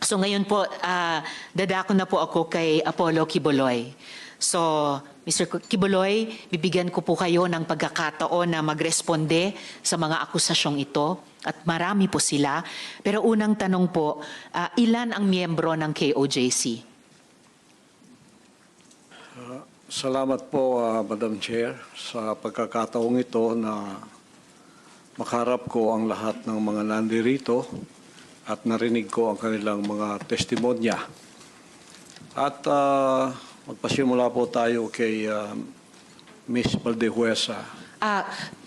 So ngayon po, dadako na po ako kay Apollo Quiboloy. So, Mr. Quiboloy, bibigyan ko po kayo ng pagkakataon na magresponde sa mga akusasyong ito. At marami po sila. Pero unang tanong po, ilan ang miyembro ng KOJC? Salamat po, Madam Chair, sa pagkakataong ito na makaharap ko ang lahat ng mga nandirito at narinig ko ang kanilang mga testimonya. At magpasimula po tayo kay Ms. Valdehuesa.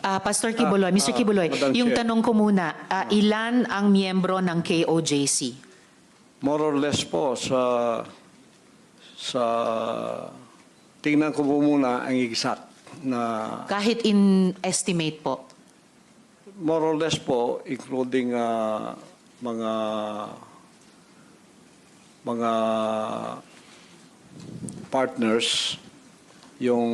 Pastor Quiboloy, Mr. Quiboloy, yung tanong ko muna, ilan ang miyembro ng KOJC? More or less po sa tingnan ko po muna ang exact na Kahit in estimate po. more or less po, including mga partners, yung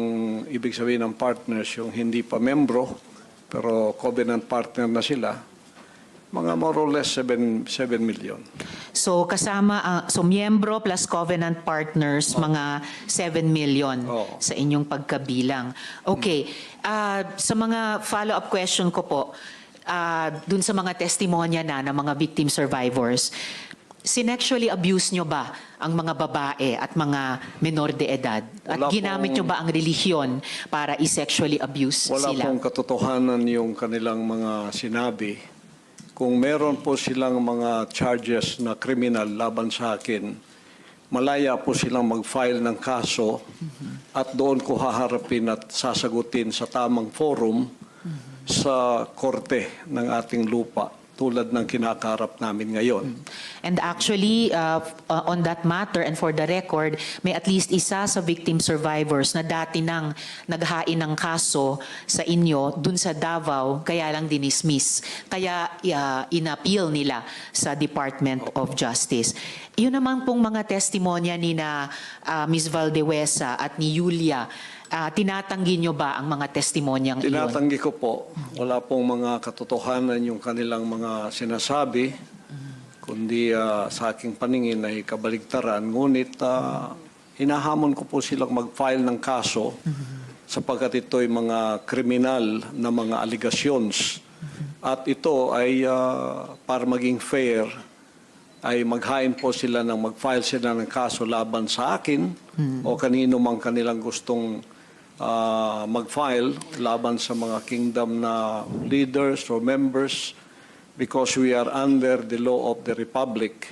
ibig sabihin ng partners, yung hindi pa membro, pero covenant partner na sila, mga more or less 7 million. So kasama, so miyembro plus covenant partners, mga 7 million sa inyong pagkabilang. Okay, sa mga follow-up question ko po, dun sa mga testimonya na ng mga victim survivors, sinexually abuse nyo ba ang mga babae at mga menor de edad? At ginamit nyo ba ang relihiyon para i-sexually abuse Wala sila? pong katotohanan yung kanilang mga sinabi. Kung meron po silang mga charges na kriminal laban sa akin, malaya po silang mag-file ng kaso at doon ko haharapin at sasagutin sa tamang forum sa korte ng ating lupa tulad ng kinakaharap namin ngayon. And actually, on that matter and for the record, may at least isa sa victim survivors na dati nang naghain ng kaso sa inyo dun sa Davao, kaya lang dinismiss. Kaya inappeal nila sa Department of Justice. Yun naman pong mga testimonya ni na Ms. Valdehuesa at ni Julia, tinatanggi nyo ba ang mga testimonyang iyon? Tinatanggi ko po. Wala pong mga katotohanan yung kanilang mga sinasabi, kundi sa aking paningin ay kabaligtaran. Ngunit hinahamon ko po silang mag-file ng kaso sapagkat ito ay mga kriminal na mga allegations. At ito ay para maging fair, ay maghain po sila ng mag-file sila ng kaso laban sa akin o kanino mang kanilang gustong mag-file laban sa mga kingdom na leaders or members because we are under the law of the Republic.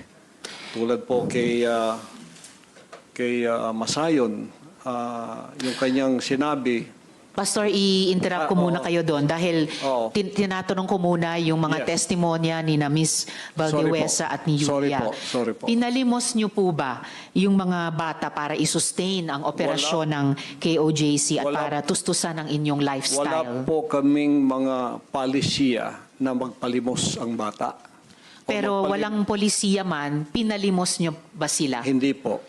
Tulad po kay Masayon, yung kanyang sinabi. Pastor, i-interrupt ko muna kayo doon dahil tinatanong ko muna yung mga testimonya ni na Ms. Valdehuesa at ni Julia. Sorry po. Pinalimos niyo po ba yung mga bata para i-sustain ang operasyon ng KOJC at para tustusan ang inyong lifestyle? Wala po kaming mga palisiya na magpalimos ang bata. Pero walang polisiya man, pinalimos niyo ba sila? Hindi po.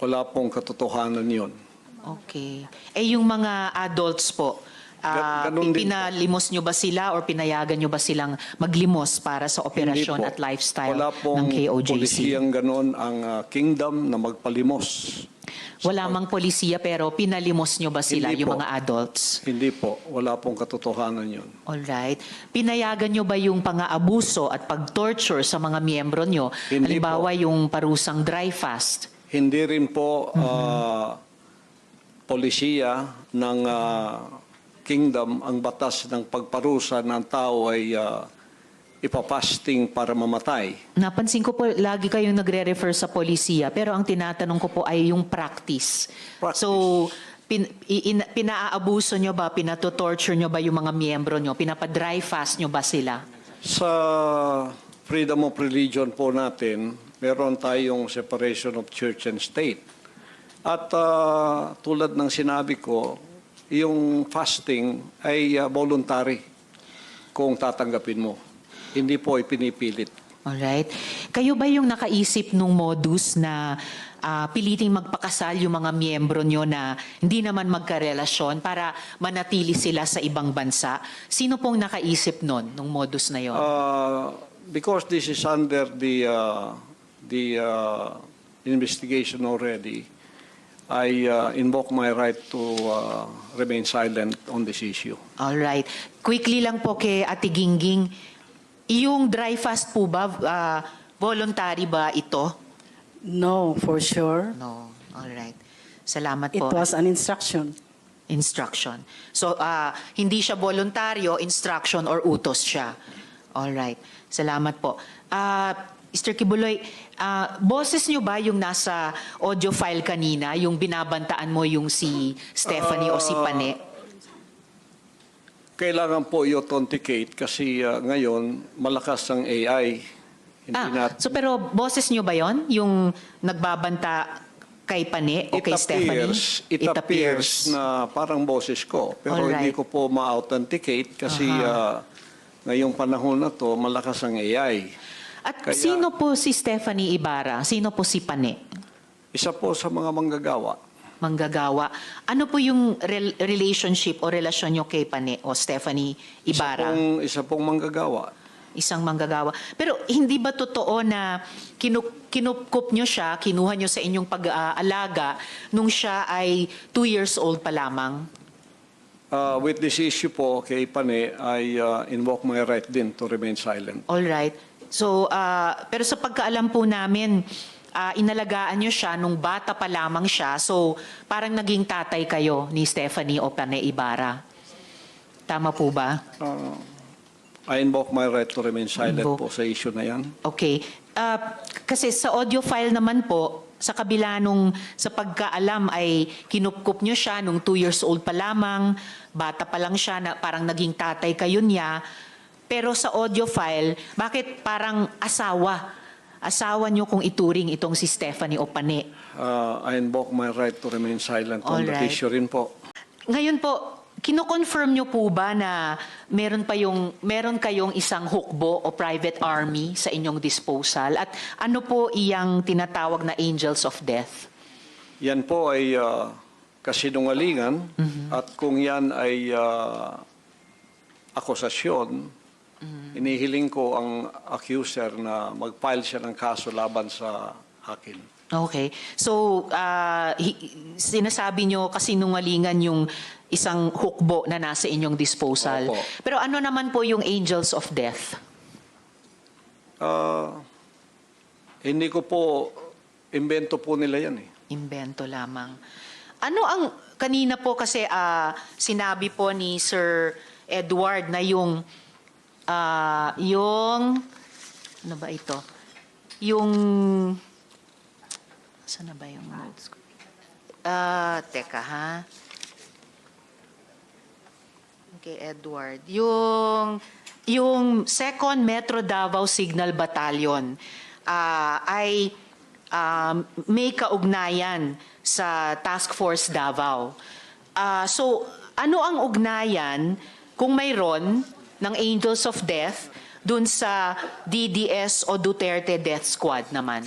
Wala pong katotohanan yun. Okay. Yung mga adults po, Ganun din pinalimos nyo ba sila or pinayagan nyo ba silang maglimos para sa operasyon at lifestyle ng KOJC? Wala pong polisiyang ganon ang kingdom na magpalimos. Wala mang polisiya pero pinalimos nyo ba sila, Hindi yung po. mga adults? Hindi po. Wala pong katotohanan yun. Alright. Pinayagan nyo ba yung pang-aabuso at pag-torture sa mga miyembro nyo? Hindi Halimbawa yung parusang dry fast? Hindi rin po polisiya ng kingdom ang batas ng pagparusa ng tao ay ipapasting para mamatay. Napansin ko po, lagi kayong nagre-refer sa polisiya, pero ang tinatanong ko po ay yung practice. So, pinaabuso nyo ba, pinatotorture nyo ba yung mga miyembro nyo? Pinapa-dry fast nyo ba sila? Sa freedom of religion po natin, meron tayong separation of church and state. At tulad ng sinabi ko, yung fasting ay voluntary kung tatanggapin mo. Hindi po ipinipilit. Alright. Kayo ba yung nakaisip nung modus na piliting magpakasal yung mga miyembro nyo na hindi naman magkarelasyon para manatili sila sa ibang bansa? Sino pong nakaisip nun, nung modus na yon? Because this is under the investigation already, I invoke my right to remain silent on this issue. All right. Quickly lang po kay Ate Gingging, yung dry fast po ba, voluntary ba ito? No, for sure. No. All right. Salamat It po. was an instruction. Instruction. So, hindi siya voluntaryo, instruction or utos siya. All right. Salamat po. Mr. Kibuloy, boses niyo ba yung nasa audio file kanina, yung binabantaan mo yung si Stephanie o si Pane? Kailangan po i-authenticate kasi ngayon malakas ang AI. So pero boses niyo ba yon yung nagbabanta kay Pane o kay Stephanie? It appears na parang boses ko. Pero Alright. hindi ko po ma-authenticate kasi ngayong panahon na to malakas ang AI. At Kaya- sino po si Stephanie Ibarra? Sino po si Pane? Isa po sa mga manggagawa. Manggagawa. Ano po yung relationship o relasyon nyo kay Pane o Stephanie Ibarra? Isa pong manggagawa. Isang manggagawa. Pero hindi ba totoo na kinupkup nyo siya, kinuha nyo sa inyong pag-aalaga nung siya ay 2 years old pa lamang? With this issue po kay Pane, I invoke my right din to remain silent. All right. So, pero sa pagkaalam po namin, inalagaan nyo siya nung bata pa lamang siya. So, parang naging tatay kayo ni Stephanie o Pane Ibarra. Tama po ba? I invoke my right to remain silent Invoke. po sa issue na yan. Okay. Kasi sa audio file naman po, sa kabila nung sa pagkaalam ay kinupkup nyo siya nung 2 years old pa lamang, bata pa lang siya, na parang naging tatay kayo niya. Pero sa audio file, bakit parang asawa? Asawa nyo kung ituring itong si Stephanie o Pane. I invoke my right to remain silent on that Alright. issue rin po. Ngayon po, kino-confirm nyo po ba na meron kayong isang hukbo o private army sa inyong disposal? At ano po iyang tinatawag na angels of death? Yan po ay kasinungalingan at kung yan ay akusasyon, inihiling ko ang accuser na mag-file siya ng kaso laban sa akin. Okay. So, sinasabi nyo kasinungalingan yung isang hukbo na nasa inyong disposal. Opo. Pero ano naman po yung angels of death? Hindi ko po, imbento po nila yan eh. Imbento lamang. Ano ang, kanina po kasi sinabi po ni Sir Edward na yung, ano ba ito? Yung, saan na ba yung notes ko? Teka ha. Okay, Edward. Yung 2nd Metro Davao Signal Battalion ay may kaugnayan sa Task Force Davao. So, ano ang ugnayan kung mayroon ng Angels of Death dun sa DDS o Duterte Death Squad naman?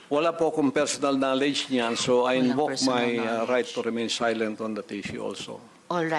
Wala po akong personal knowledge niyan, so I Walang invoke personal my knowledge. right to remain silent on that issue also. All right.